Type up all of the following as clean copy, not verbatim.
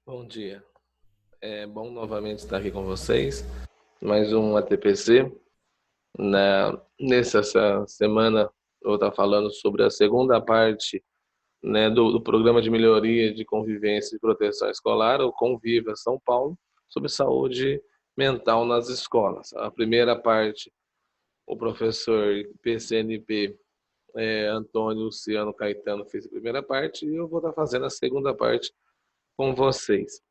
Bom dia. É bom novamente estar aqui com vocês. Mais um ATPC. Nessa semana eu vou estar falando sobre a segunda parte, né, do programa de melhoria de convivência e proteção escolar, o Conviva São Paulo, sobre saúde mental nas escolas. A primeira parte, o professor PCNP Antônio Luciano Caetano fez a primeira parte e eu vou estar fazendo a segunda parte com vocês.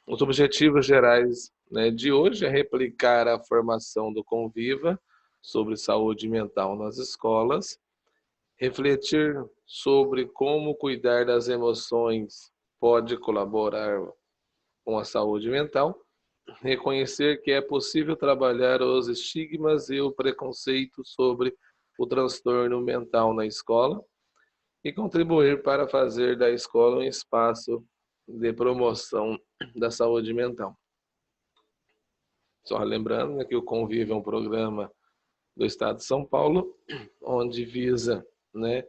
Os objetivos gerais, né, de hoje é replicar a formação do Conviva sobre saúde mental nas escolas, refletir sobre como cuidar das emoções pode colaborar com a saúde mental, reconhecer que é possível trabalhar os estigmas e o preconceito sobre o transtorno mental na escola e contribuir para fazer da escola um espaço de promoção da saúde mental. Só lembrando, né, que o Convive é um programa do Estado de São Paulo, onde visa, né,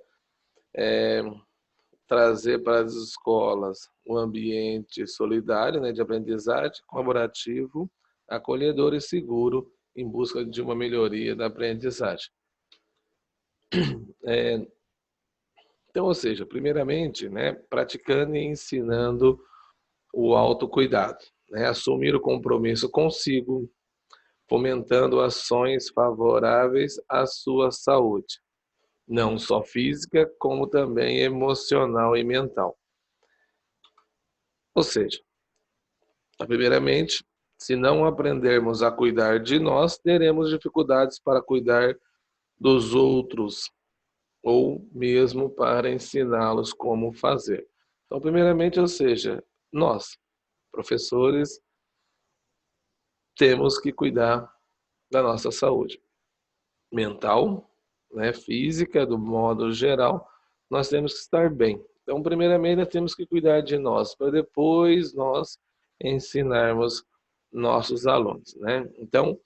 trazer para as escolas um ambiente solidário, né, de aprendizagem, colaborativo, acolhedor e seguro, em busca de uma melhoria da aprendizagem. Então, ou seja, primeiramente, né, praticando e ensinando o autocuidado, né, assumir o compromisso consigo, fomentando ações favoráveis à sua saúde, não só física, como também emocional e mental. Ou seja, primeiramente, se não aprendermos a cuidar de nós, teremos dificuldades para cuidar dos outros ou mesmo para ensiná-los como fazer. Então, primeiramente, ou seja, nós, professores, temos que cuidar da nossa saúde mental, né, física, do modo geral, nós temos que estar bem. Então, primeiramente, nós temos que cuidar de nós, para depois nós ensinarmos nossos alunos, né? Então,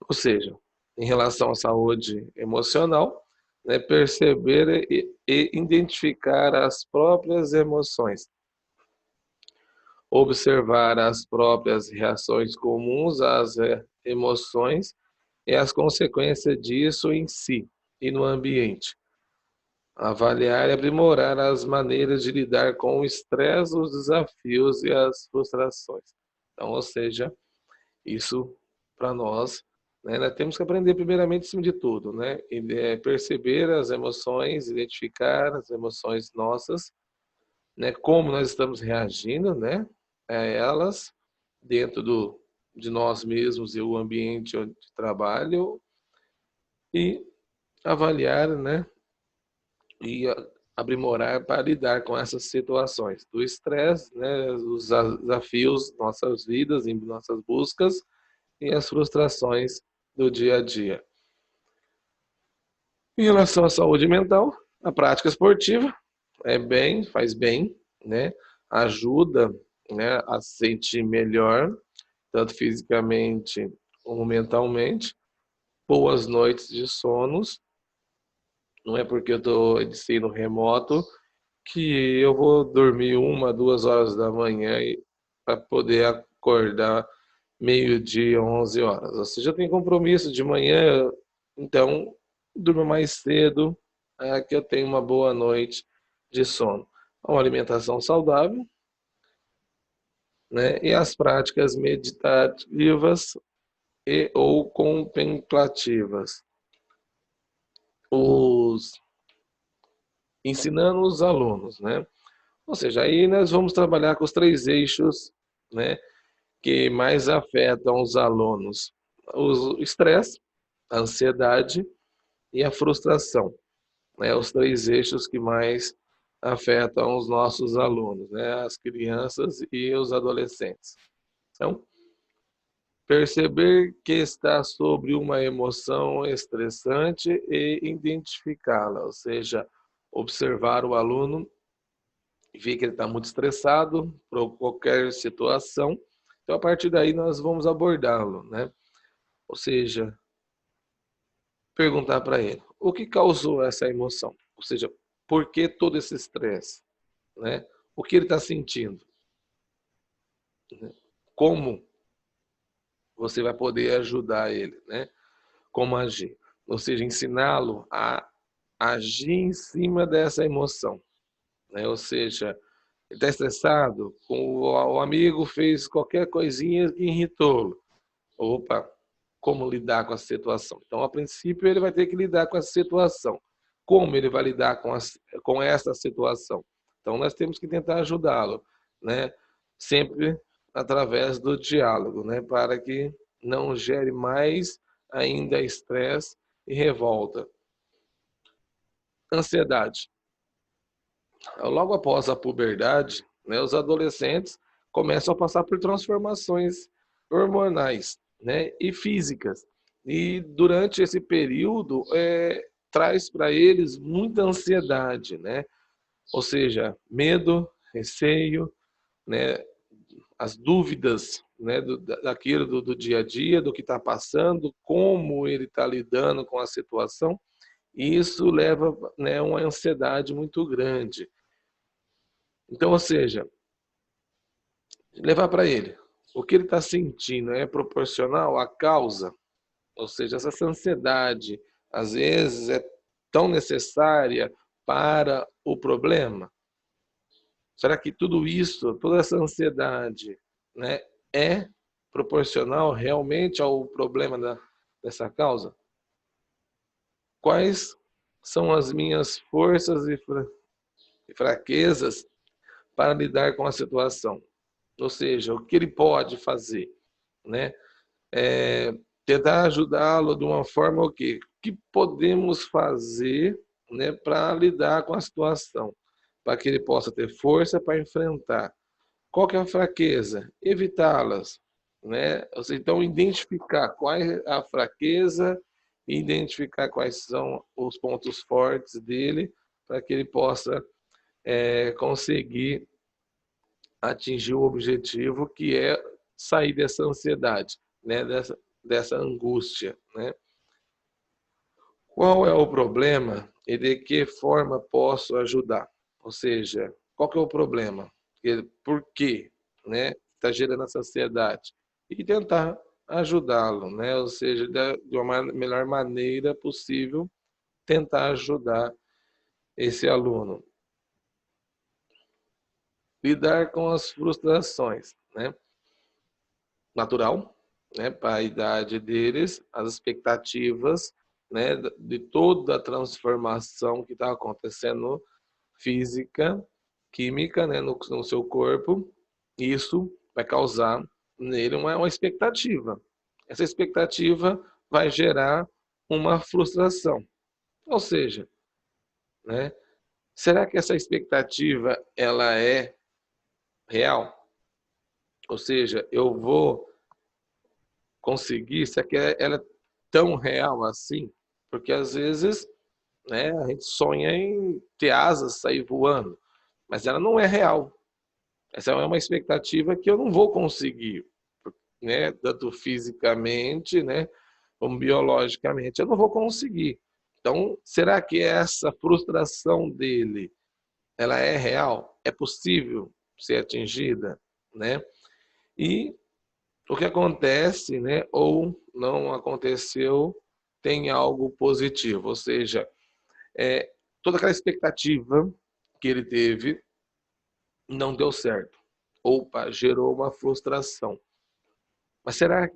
ou seja, em relação à saúde emocional, né, perceber e identificar as próprias emoções, observar as próprias reações comuns às emoções e as consequências disso em si e no ambiente. Avaliar e aprimorar as maneiras de lidar com o estresse, os desafios e as frustrações. Então, ou seja, isso para nós, né, nós temos que aprender primeiramente, acima de tudo, né, perceber as emoções, identificar as emoções nossas, né, como nós estamos reagindo, né, a elas dentro de nós mesmos e o ambiente de trabalho e avaliar, né, e aprimorar para lidar com essas situações do estresse, né, os desafios, nossas vidas, em nossas buscas e as frustrações do dia a dia. Em relação à saúde mental, a prática esportiva faz bem, né, ajuda, né, a se sentir melhor, tanto fisicamente como mentalmente, boas noites de sonos. Não é porque eu estou de ensino remoto que eu vou dormir 1, 2 horas da manhã para poder acordar meio-dia, 11 horas. Ou seja, eu tenho compromisso de manhã, então durmo mais cedo, que eu tenho uma boa noite de sono. Uma alimentação saudável, né? E as práticas meditativas e ou contemplativas. Os ensinando os alunos, né? Ou seja, aí nós vamos trabalhar com os três eixos, né, que mais afetam os alunos: o estresse, a ansiedade e a frustração, né? Os três eixos que mais afetam os nossos alunos, né? As crianças e os adolescentes. Então, perceber que está sobre uma emoção estressante e identificá-la, ou seja, observar o aluno e ver que ele está muito estressado por qualquer situação. Então, a partir daí, nós vamos abordá-lo, né? Ou seja, perguntar para ele o que causou essa emoção, ou seja, por que todo esse estresse, né? o que ele está sentindo, né? Como você vai poder ajudar ele, né? Como agir. Ou seja, ensiná-lo a agir em cima dessa emoção, né? Ou seja, ele está estressado, o amigo fez qualquer coisinha que irritou-lo. Opa, como lidar com a situação? Então, a princípio, ele vai ter que lidar com a situação. Como ele vai lidar com essa situação? Então, nós temos que tentar ajudá-lo, né? Sempre através do diálogo, né? Para que não gere mais ainda estresse e revolta. Ansiedade. Logo após a puberdade, né, os adolescentes começam a passar por transformações hormonais, né, e físicas. E durante esse período, traz para eles muita ansiedade, né? Ou seja, medo, receio, né, as dúvidas, né, daquilo do dia a dia, do que está passando, como ele está lidando com a situação. E isso leva, né, uma ansiedade muito grande. Então, ou seja, levar para ele o que ele está sentindo é proporcional à causa, ou seja, essa ansiedade às vezes é tão necessária para o problema. Será que tudo isso, toda essa ansiedade, né, é proporcional realmente ao problema dessa causa? Quais são as minhas forças e fraquezas para lidar com a situação? Ou seja, o que ele pode fazer, né? Tentar ajudá-lo de uma forma o quê? O que podemos fazer, né, para lidar com a situação, para que ele possa ter força para enfrentar. Qual que é a fraqueza? Evitá-las, né? Ou seja, então identificar qual é a fraqueza e identificar quais são os pontos fortes dele para que ele possa conseguir atingir o objetivo que é sair dessa ansiedade, né? Dessa angústia, né? Qual é o problema e de que forma posso ajudar? Ou seja, qual que é o problema? Por quê, né? Está gerando essa ansiedade? E tentar ajudá-lo, né? Ou seja, de uma melhor maneira possível, tentar ajudar esse aluno. Lidar com as frustrações, né? Natural, né? Para a idade deles, as expectativas, né? De toda a transformação que está acontecendo física, química, né? No seu corpo, isso vai causar nele uma expectativa. Essa expectativa vai gerar uma frustração. Ou seja, né? Será que essa expectativa ela é real? Ou seja, eu vou conseguir, será que ela é tão real assim? Porque às vezes, né, a gente sonha em ter asas, sair voando, mas ela não é real. Essa é uma expectativa que eu não vou conseguir, né, tanto fisicamente, né, como biologicamente, eu não vou conseguir. Então, será que essa frustração dele, ela é real? É possível ser atingida, né? E o que acontece, né, ou não aconteceu, tem algo positivo, ou seja, toda aquela expectativa que ele teve não deu certo, ou gerou uma frustração. Mas será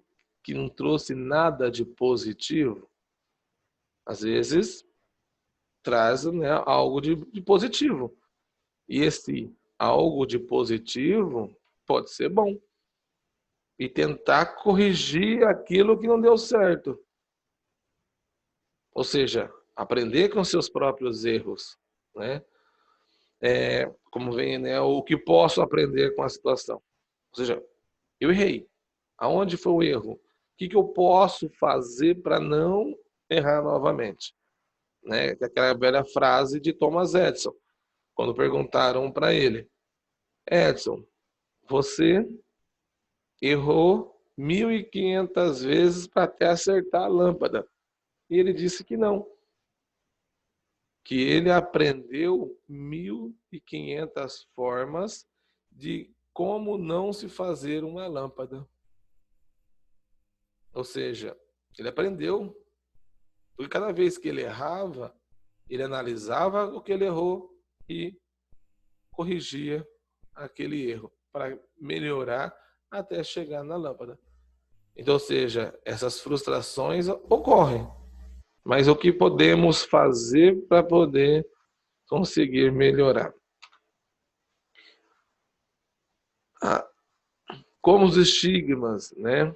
que não trouxe nada de positivo? Às vezes traz, né, algo de positivo. E esse algo de positivo pode ser bom. E tentar corrigir aquilo que não deu certo. Ou seja, aprender com seus próprios erros, né? Como vem, né? O que posso aprender com a situação. Ou seja, eu errei. Aonde foi o erro? O que eu posso fazer para não errar novamente? Né? Aquela velha frase de Thomas Edison, quando perguntaram para ele: Edison, você errou 1.500 vezes para até acertar a lâmpada. E ele disse que não. que ele aprendeu 1.500 formas de como não se fazer uma lâmpada. Ou seja, ele aprendeu, porque cada vez que ele errava, ele analisava o que ele errou e corrigia aquele erro para melhorar até chegar na lâmpada. Então, ou seja, essas frustrações ocorrem, mas o que podemos fazer para poder conseguir melhorar? Como os estigmas, né,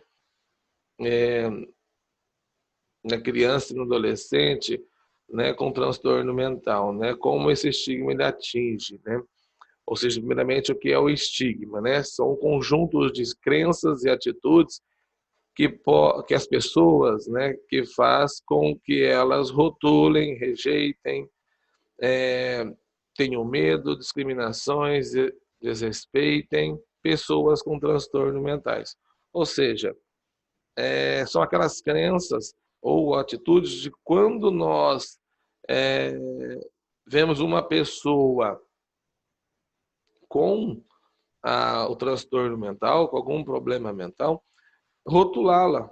na criança e no adolescente, né, com transtorno mental, né, como esse estigma ele atinge, né? Ou seja, primeiramente, o que é o estigma, né? São conjuntos de crenças e atitudes que as pessoas, né, que faz com que elas rotulem, rejeitem, tenham medo, discriminações, desrespeitem pessoas com transtornos mentais. Ou seja, são aquelas crenças ou atitudes de quando nós é, vemos uma pessoa com o transtorno mental, com algum problema mental, rotulá-la,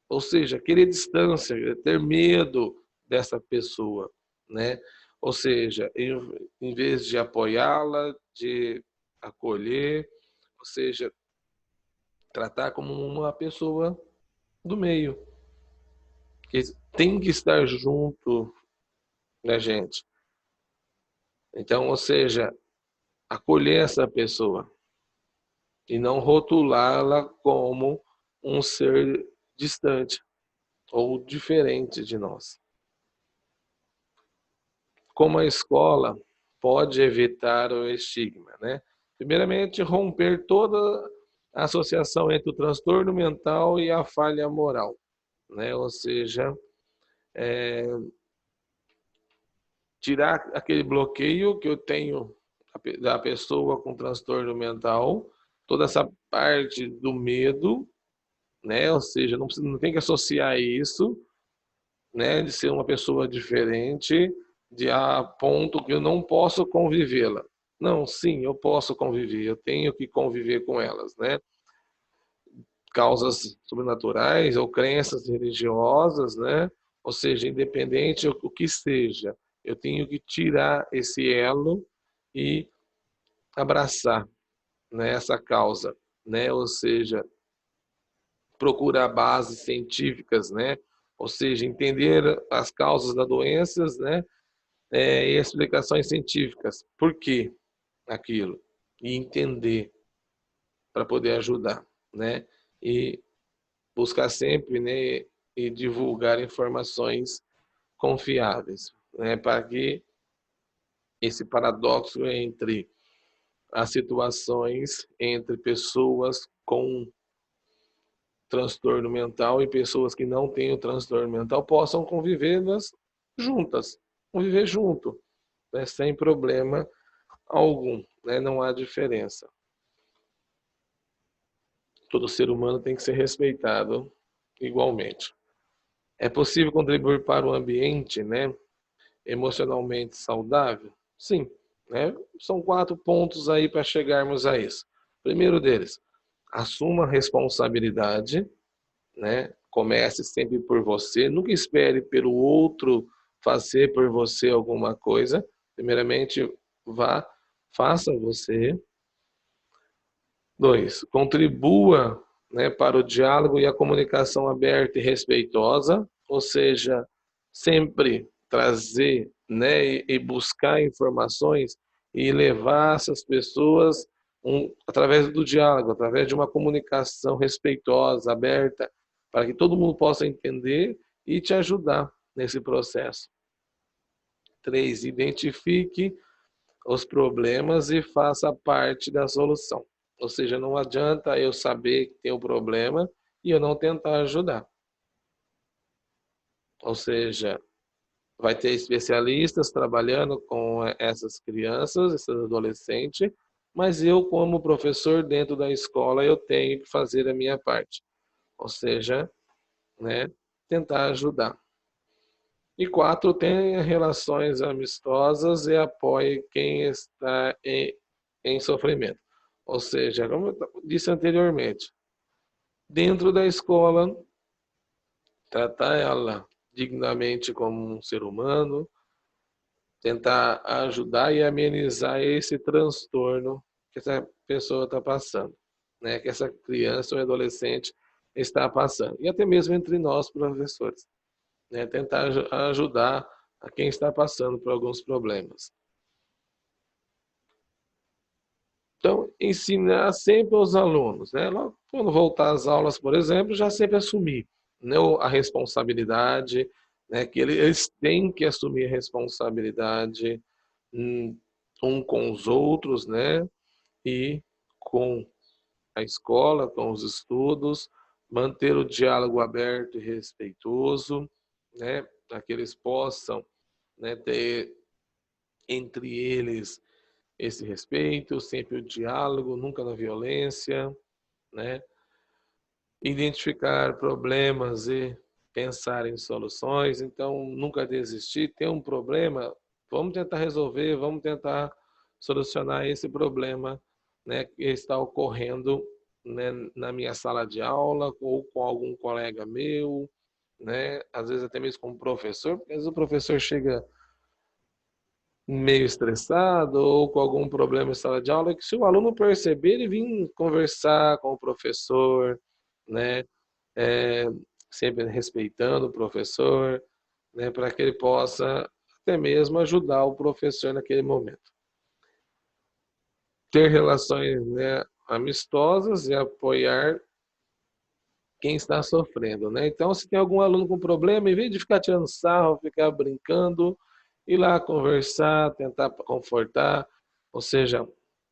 ou seja, querer distância, ter medo dessa pessoa, né? Ou seja, em vez de apoiá-la, de acolher, ou seja, tratar como uma pessoa do meio, que tem que estar junto da gente. Então, ou seja, acolher essa pessoa e não rotulá-la como um ser distante ou diferente de nós. Como a escola pode evitar o estigma, né? Primeiramente, romper toda a associação entre o transtorno mental e a falha moral, né? Ou seja, tirar aquele bloqueio que eu tenho da pessoa com transtorno mental, toda essa parte do medo, né? Ou seja, não tem que associar isso, né? De ser uma pessoa diferente, de a ponto que eu não posso convivê-la. Não, sim, eu posso conviver, eu tenho que conviver com elas, né? Causas sobrenaturais ou crenças religiosas, né? Ou seja, independente o que seja, eu tenho que tirar esse elo e abraçar, né, essa causa, né? Ou seja, procurar bases científicas, né? Ou seja, entender as causas das doenças, né? E explicações científicas. Por que aquilo? E entender para poder ajudar, né? E buscar sempre, né? E divulgar informações confiáveis, né? Para que esse paradoxo entre as situações entre pessoas com transtorno mental e pessoas que não têm o transtorno mental possam conviver juntas, conviver junto, né, sem problema algum, né, não há diferença. Todo ser humano tem que ser respeitado igualmente. É possível contribuir para um ambiente, né, emocionalmente saudável? Sim, né? São 4 pontos aí para chegarmos a isso. Primeiro deles, assuma a responsabilidade, né? Comece sempre por você, nunca espere pelo outro fazer por você alguma coisa. Primeiramente, faça você. 2, contribua, né, para o diálogo e a comunicação aberta e respeitosa, ou seja, sempre trazer, né, e buscar informações e levar essas pessoas através do diálogo, através de uma comunicação respeitosa, aberta, para que todo mundo possa entender e te ajudar nesse processo. 3, identifique os problemas e faça parte da solução. Ou seja, não adianta eu saber que tem um problema e eu não tentar ajudar. Ou seja, vai ter especialistas trabalhando com essas crianças, esses adolescentes, mas eu, como professor dentro da escola, eu tenho que fazer a minha parte. Ou seja, né, tentar ajudar. E 4, tenha relações amistosas e apoie quem está em sofrimento. Ou seja, como eu disse anteriormente, dentro da escola, tratar ela dignamente como um ser humano, tentar ajudar e amenizar esse transtorno que essa pessoa está passando, né? Que essa criança ou adolescente está passando. E até mesmo entre nós, professores, né? Tentar ajudar a quem está passando por alguns problemas. Então, ensinar sempre aos alunos, né? Quando voltar às aulas, por exemplo, já sempre assumir, né, a responsabilidade, né, que eles têm que assumir a responsabilidade um com os outros, né, e com a escola, com os estudos, manter o diálogo aberto e respeitoso, né, para que eles possam, né, ter entre eles esse respeito, sempre o diálogo, nunca na violência, né? Identificar problemas e pensar em soluções. Então, nunca desistir. Tem um problema, vamos tentar resolver, vamos tentar solucionar esse problema, né, que está ocorrendo, né, na minha sala de aula ou com algum colega meu, né? Às vezes até mesmo com o professor, porque às vezes o professor chega meio estressado ou com algum problema em sala de aula, que se o aluno perceber, ele vir conversar com o professor, né? É, sempre respeitando o professor, né? Para que ele possa até mesmo ajudar o professor naquele momento. Ter relações, né, amistosas e apoiar quem está sofrendo, né? Então, se tem algum aluno com problema, em vez de ficar tirando sarro, ficar brincando, ir lá conversar, tentar confortar, ou seja,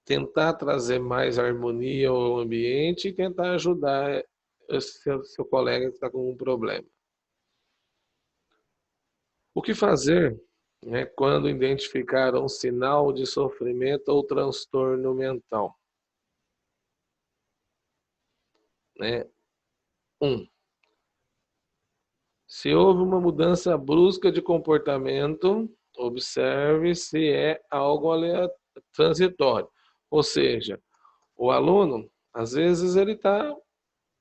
tentar trazer mais harmonia ao ambiente e tentar ajudar o seu colega que está com um problema. O que fazer, né, quando identificar um sinal de sofrimento ou transtorno mental? Né? 1. Se houve uma mudança brusca de comportamento, observe se é algo transitório. Ou seja, o aluno, às vezes, ele está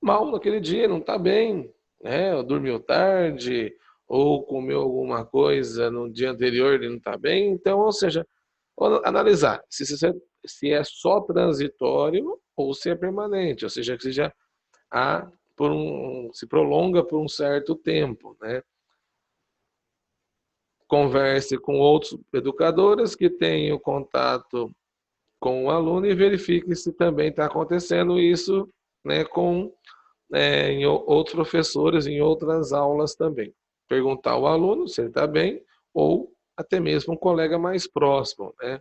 mal naquele dia, não está bem, né? Ou dormiu tarde, ou comeu alguma coisa no dia anterior, ele não está bem. Então, ou seja, analisar se é só transitório ou se é permanente, ou seja, que já há se prolonga por um certo tempo, né? Converse com outros educadores que tenham contato com o aluno e verifique se também está acontecendo isso, né, com em outros professores, em outras aulas também. Perguntar ao aluno se ele está bem ou até mesmo um colega mais próximo, né?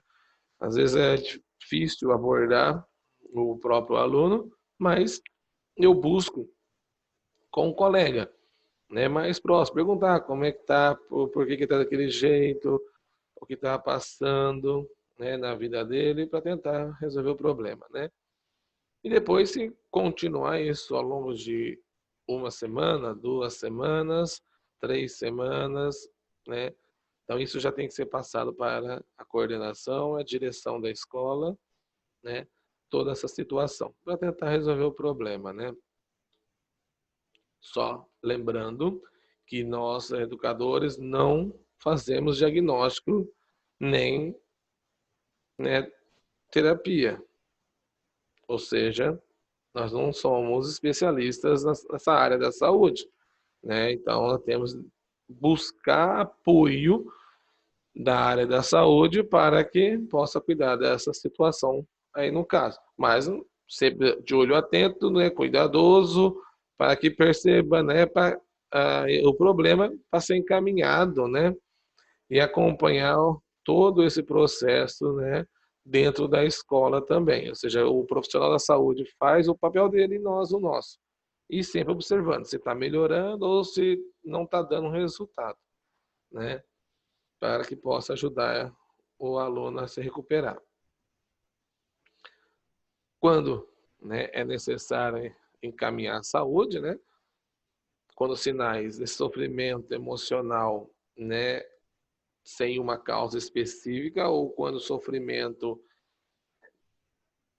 Às vezes é difícil abordar o próprio aluno, mas eu busco com um colega, né, mais próximo, perguntar como é que tá, por que que tá daquele jeito, o que está passando, né, na vida dele para tentar resolver o problema, né? E depois, se continuar isso ao longo de uma semana, 2 semanas, 3 semanas, né? Então isso já tem que ser passado para a coordenação, a direção da escola, né? Toda essa situação para tentar resolver o problema, né? Só lembrando que nós, educadores, não fazemos diagnóstico nem, né, terapia. Ou seja, nós não somos especialistas nessa área da saúde, né? Então, nós temos que buscar apoio da área da saúde para que possa cuidar dessa situação aí no caso. Mas sempre de olho atento, né, cuidadoso, para que perceba, né, o problema para ser encaminhado, né, e acompanhar todo esse processo, né, dentro da escola também. Ou seja, o profissional da saúde faz o papel dele e nós o nosso. E sempre observando se está melhorando ou se não está dando resultado, né, para que possa ajudar o aluno a se recuperar. Quando, né, é necessário encaminhar a saúde, né, quando sinais de sofrimento emocional né, sem uma causa específica ou quando o sofrimento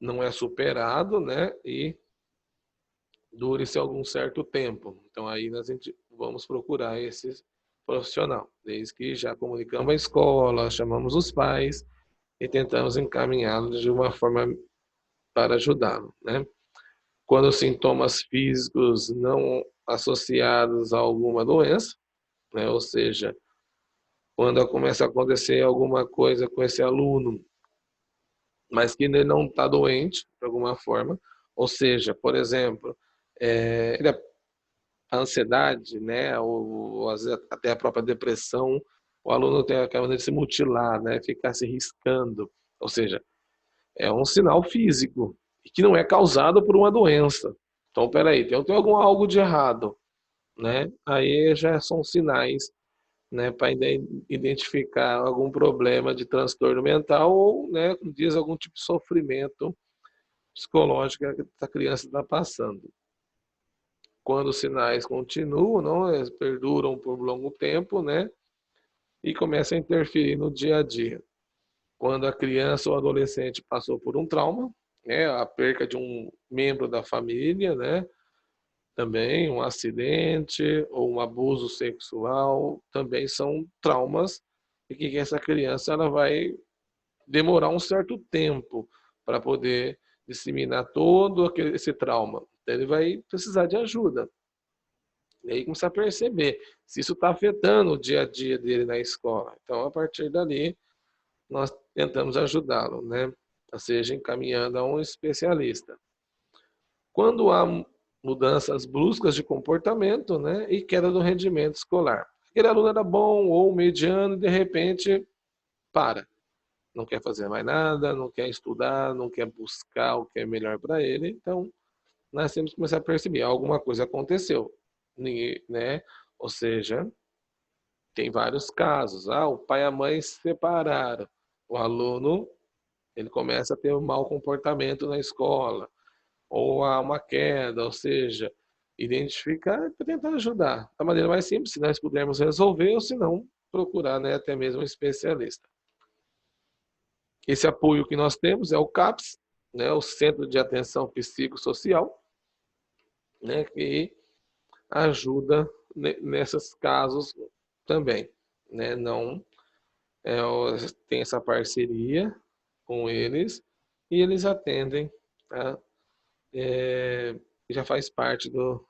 não é superado, né, e dure-se algum certo tempo. Então aí nós vamos procurar esse profissional, desde que já comunicamos a escola, chamamos os pais e tentamos encaminhá-lo de uma forma para ajudá-lo, né? Quando os sintomas físicos não associados a alguma doença, né, ou seja, quando começa a acontecer alguma coisa com esse aluno, mas que ele não está doente de alguma forma, ou seja, por exemplo, a ansiedade, né, ou até a própria depressão, o aluno tem aquela maneira de se mutilar, né, ficar se riscando, ou seja, é um sinal físico e que não é causado por uma doença. Então, peraí, tem algo de errado, né? Aí já são sinais, né, para identificar algum problema de transtorno mental ou, né, como diz, algum tipo de sofrimento psicológico que a criança está passando. Quando os sinais continuam, não, eles perduram por um longo tempo, né, e começam a interferir no dia a dia. Quando a criança ou adolescente passou por um trauma, né, a perca de um membro da família, né, também um acidente ou um abuso sexual, também são traumas e que essa criança ela vai demorar um certo tempo para poder disseminar todo esse trauma. Então, ele vai precisar de ajuda. E aí começar a perceber se isso está afetando o dia a dia dele na escola. Então, a partir dali, nós tentamos ajudá-lo, né? Ou seja, encaminhando a um especialista. Quando há mudanças bruscas de comportamento, né, e queda do rendimento escolar. Aquele aluno era bom ou mediano e de repente para. Não quer fazer mais nada, não quer estudar, não quer buscar o que é melhor para ele. Então, nós temos que começar a perceber, alguma coisa aconteceu, né? Ou seja, tem vários casos. O pai e a mãe se separaram. O aluno, ele começa a ter um mau comportamento na escola ou há uma queda, ou seja, identificar para tentar ajudar da maneira mais simples, se nós pudermos resolver, ou se não, procurar, né, até mesmo um especialista. Esse apoio que nós temos é o CAPS, né, o Centro de Atenção Psicossocial, né, que ajuda nesses casos também, né, não tem essa parceria com eles e eles atendem, tá? Já faz parte do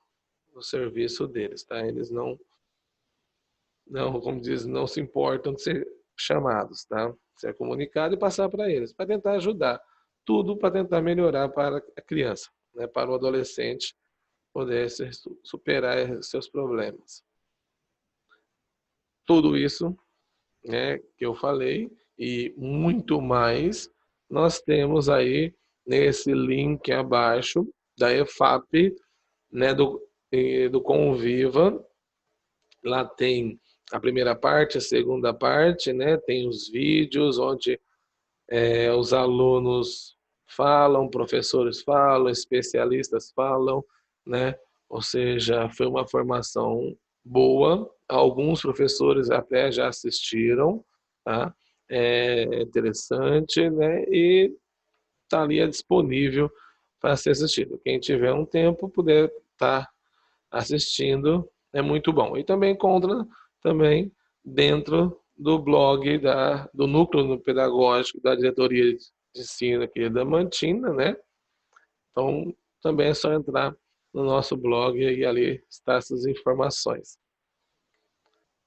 serviço deles, tá? Eles não, como diz, não se importam de ser chamados, tá? Ser comunicado e passar para eles, para tentar ajudar. Tudo para tentar melhorar para a criança, né? Para o adolescente poder superar seus problemas. Tudo isso, né, que eu falei e muito mais, nós temos aí nesse link abaixo da EFAP, né, do Conviva. Lá tem a primeira parte, a segunda parte, né? Tem os vídeos onde os alunos falam, professores falam, especialistas falam, né? Ou seja, foi uma formação boa. Alguns professores até já assistiram, tá? É interessante, né? E está ali disponível para ser assistido. Quem tiver um tempo, puder estar assistindo, é muito bom. E também encontra também dentro do blog do núcleo pedagógico da diretoria de ensino aqui da Mantina, né? Então também é só entrar no nosso blog e ali está essas informações.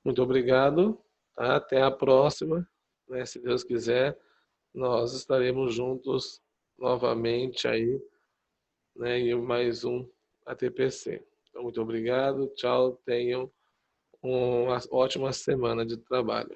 Muito obrigado, tá? Até a próxima, né? Se Deus quiser, nós estaremos juntos novamente aí, né? Em mais um ATPC. Então, muito obrigado, tchau, tenham uma ótima semana de trabalho.